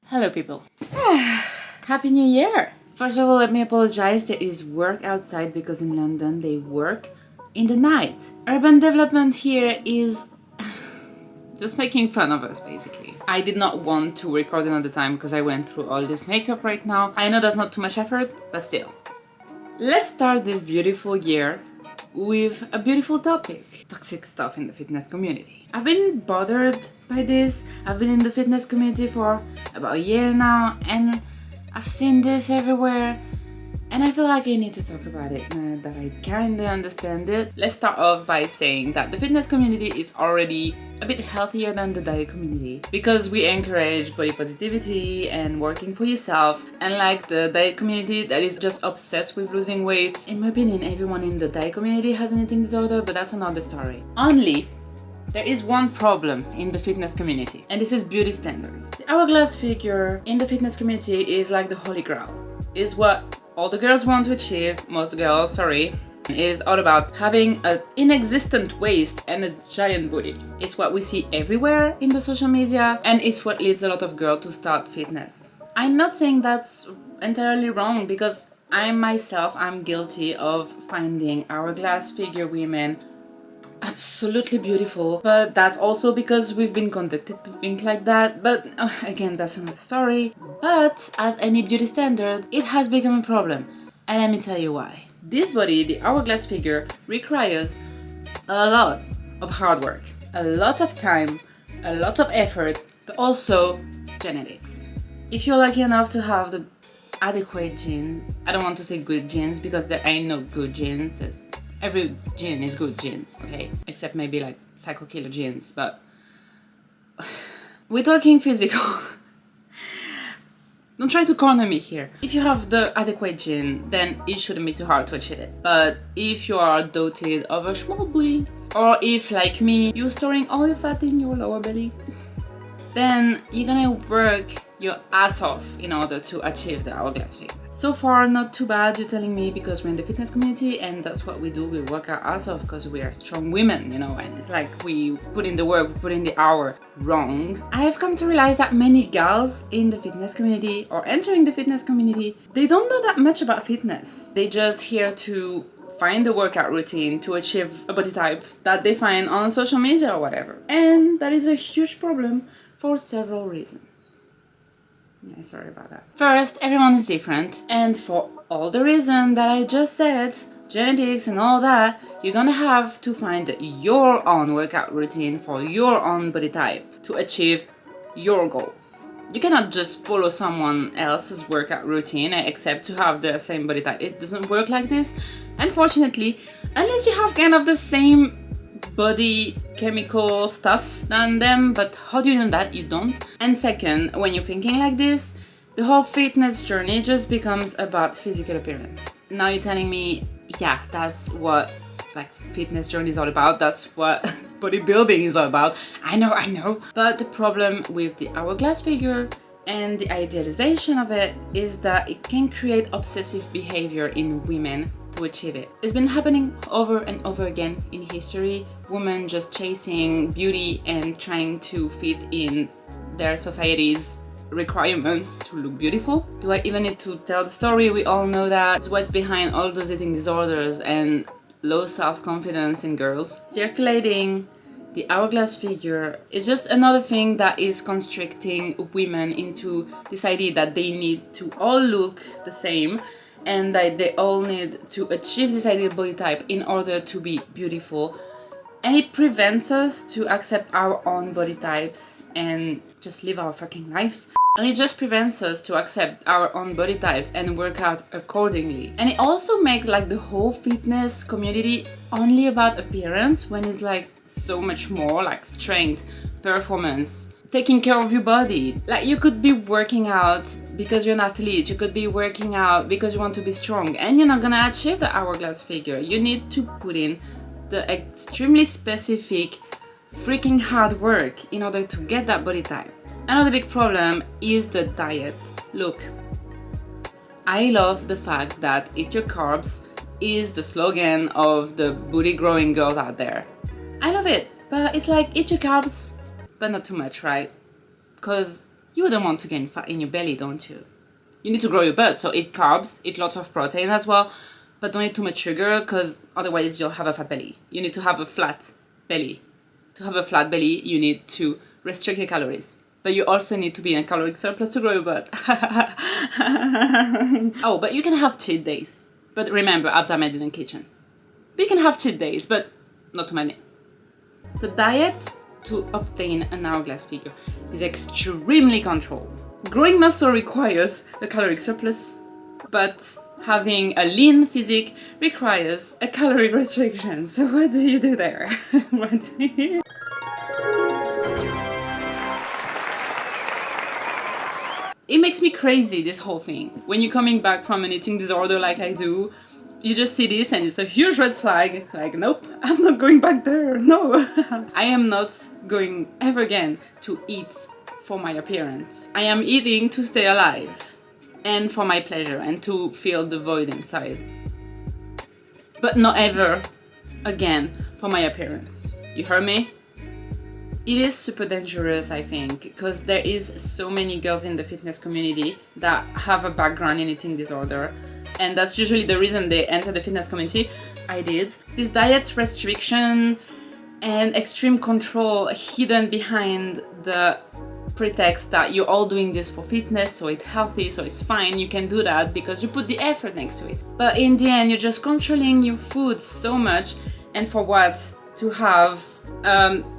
Hello people. Happy New Year! First of all, let me apologize, there is work outside because in London they work in the night. Urban development here is just making fun of us basically. I did not want to record another time because I went through all this makeup right now. I know that's not too much effort, but still. Let's start this beautiful year with a beautiful topic. Toxic stuff in the fitness community. I've been bothered by this. I've been in the fitness community for about a year now and I've seen this everywhere and I feel like I need to talk about it now that I kinda understand it. Let's start off by saying that the fitness community is already a bit healthier than the diet community because we encourage body positivity and working for yourself, unlike the diet community that is just obsessed with losing weight. In my opinion, everyone in the diet community has an eating disorder, but that's another story. Only there is one problem in the fitness community, and this is beauty standards. The hourglass figure in the fitness community is like the holy grail. Is what all the girls want to achieve, most girls, sorry, is all about having an inexistent waist and a giant booty. It's what we see everywhere in the social media, and it's what leads a lot of girls to start fitness. I'm not saying that's entirely wrong because I'm guilty of finding hourglass figure women absolutely beautiful, but that's also because we've been conducted to think like that. But again, that's another story. But as any beauty standard, it has become a problem, and let me tell you why. This body, the hourglass figure, requires a lot of hard work, a lot of time, a lot of effort, but also genetics. If you're lucky enough to have the adequate genes, I don't want to say good genes because there ain't no good genes. Every gene is good genes, okay? Except maybe like psycho killer genes, but we're talking physical. Don't try to corner me here. If you have the adequate gene, then it shouldn't be too hard to achieve it. But if you are doted of a small booty, or if, like me, you're storing all your fat in your lower belly, then you're gonna work your ass off in order to achieve the hourglass figure. So far, not too bad, you're telling me, because we're in the fitness community and that's what we do. We work our ass off because we are strong women, you know, and it's like we put in the work, we put in the hour. Wrong. I have come to realize that many gals in the fitness community or entering the fitness community, they don't know that much about fitness. They just here to find a workout routine to achieve a body type that they find on social media or whatever. And that is a huge problem for several reasons. Yeah, sorry about that. First, everyone is different, and for all the reasons that I just said, genetics and all that, you're gonna have to find your own workout routine for your own body type to achieve your goals. You cannot just follow someone else's workout routine except to have the same body type. It doesn't work like this, unfortunately, unless you have kind of the same body chemical stuff than them, but how do you know that? You don't. And second, when you're thinking like this, the whole fitness journey just becomes about physical appearance. Now you're telling me, yeah, that's what like fitness journey is all about, that's what bodybuilding is all about. I know. But the problem with the hourglass figure and the idealization of it is that it can create obsessive behavior in women to achieve it. It's been happening over and over again in history. Women just chasing beauty and trying to fit in their society's requirements to look beautiful. Do I even need to tell the story? We all know that. It's what's behind all those eating disorders and low self-confidence in girls. Circulating the hourglass figure is just another thing that is constricting women into this idea that they need to all look the same and that they all need to achieve this ideal body type in order to be beautiful. And it prevents us to accept our own body types and just live our fucking lives. And it just prevents us to accept our own body types and work out accordingly. And it also makes like the whole fitness community only about appearance when it's like so much more like strength, performance, taking care of your body. Like you could be working out because you're an athlete, you could be working out because you want to be strong, and you're not gonna achieve the hourglass figure. You need to put in the extremely specific freaking hard work in order to get that body type. Another big problem is the diet. Look, I love the fact that eat your carbs is the slogan of the booty growing girls out there. I love it, but it's like eat your carbs, but not too much, right? Because You wouldn't want to gain fat in your belly, don't you? You need to grow your butt, so eat carbs, eat lots of protein as well, but don't eat too much sugar, because otherwise you'll have a fat belly. You need to have a flat belly. To have a flat belly, you need to restrict your calories. But you also need to be in a caloric surplus to grow your butt. Oh, but you can have cheat days. But remember, abs are made in the kitchen. But you can have cheat days, but not too many. The diet to obtain an hourglass figure is extremely controlled. Growing muscle requires a caloric surplus, but having a lean physique requires a caloric restriction. So what do you do there? What do you... It makes me crazy, this whole thing. When you're coming back from an eating disorder like I do, you just see this and it's a huge red flag. Like, nope, I'm not going back there, no. I am not going ever again to eat for my appearance. I am eating to stay alive and for my pleasure and to fill the void inside. But not ever again for my appearance. You heard me? It is super dangerous, I think, because there is so many girls in the fitness community that have a background in eating disorder, and that's usually the reason they enter the fitness community. I did. This diet restriction and extreme control hidden behind the pretext that you're all doing this for fitness, so it's healthy, so it's fine, you can do that because you put the effort next to it. But in the end, you're just controlling your food so much, and for what? To have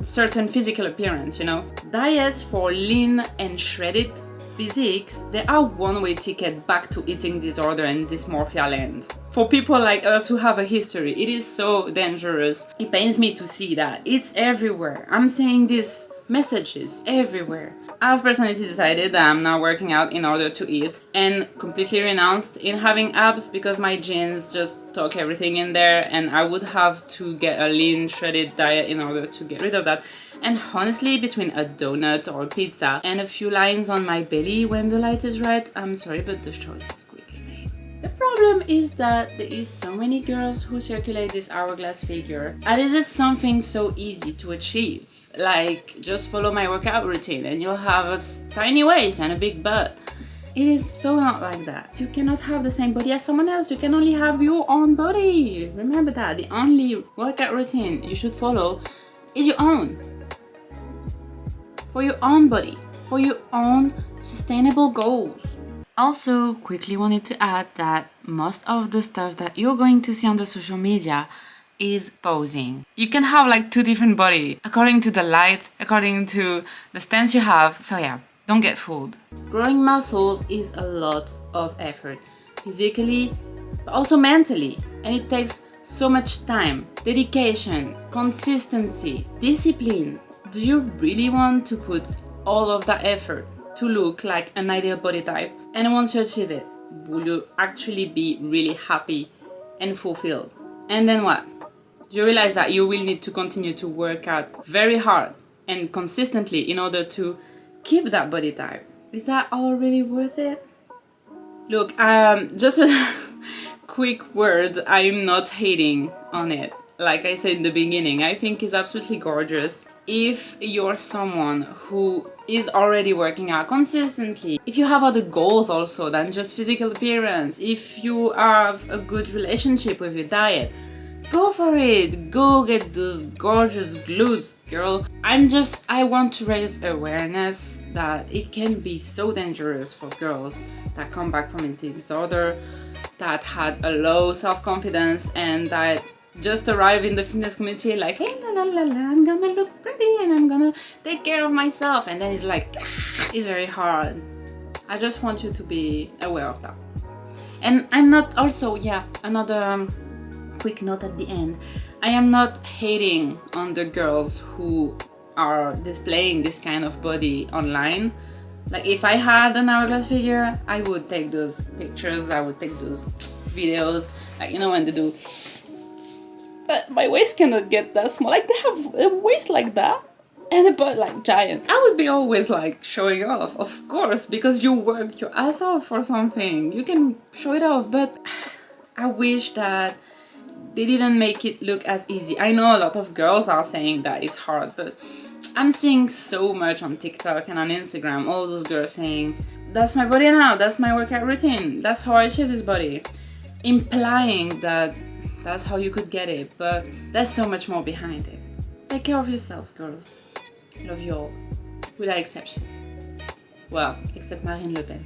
certain physical appearance, you know? Diets for lean and shredded physiques, they are one-way ticket back to eating disorder and dysmorphia land. For people like us who have a history, it is so dangerous. It pains me to see that. It's everywhere. I'm seeing these messages everywhere. I've personally decided that I'm now working out in order to eat and completely renounced in having abs because my genes just took everything in there, and I would have to get a lean shredded diet in order to get rid of that. And honestly, between a donut or a pizza and a few lines on my belly when the light is right, I'm sorry, but the choice is quickly made. The problem is that there is so many girls who circulate this hourglass figure, and it is something so easy to achieve. Like, just follow my workout routine and you'll have a tiny waist and a big butt. It is so not like that. You cannot have the same body as someone else. You can only have your own body. Remember that. The only workout routine you should follow is your own. For your own body. For your own sustainable goals. Also, quickly wanted to add that most of the stuff that you're going to see on the social media is posing. You can have like two different bodies according to the light, according to the stance you have. So yeah, don't get fooled. Growing muscles is a lot of effort, physically, but also mentally. And it takes so much time, dedication, consistency, discipline. Do you really want to put all of that effort to look like an ideal body type? And once you achieve it, will you actually be really happy and fulfilled? And then what? Do you realize that you will need to continue to work out very hard and consistently in order to keep that body type? Is that all really worth it? Look, just a quick word, I'm not hating on it. Like I said in the beginning, I think it's absolutely gorgeous. If you're someone who is already working out consistently, if you have other goals also than just physical appearance, if you have a good relationship with your diet, go for it. Go get those gorgeous glutes, girl. I want to raise awareness that it can be so dangerous for girls that come back from eating disorder, that had a low self-confidence and that just arrive in the fitness community like, la la la la, I'm gonna look pretty and I'm gonna take care of myself, and then it's like, it's very hard. I just want you to be aware of that. And I'm not also, another quick note at the end, I am not hating on the girls who are displaying this kind of body online. Like, if I had an hourglass figure, I would take those pictures, I would take those videos, like, you know, when they do my waist cannot get that small, like they have a waist like that and a butt like giant. I would be always like showing off, of course, because you worked your ass off for something, you can show it off, but I wish that they didn't make it look as easy. I know a lot of girls are saying that it's hard, but I'm seeing so much on TikTok and on Instagram, all those girls saying, that's my body now, that's my workout routine, that's how I achieve this body. Implying that that's how you could get it, but there's so much more behind it. Take care of yourselves, girls. Love you all, without exception. Well, except Marine Le Pen.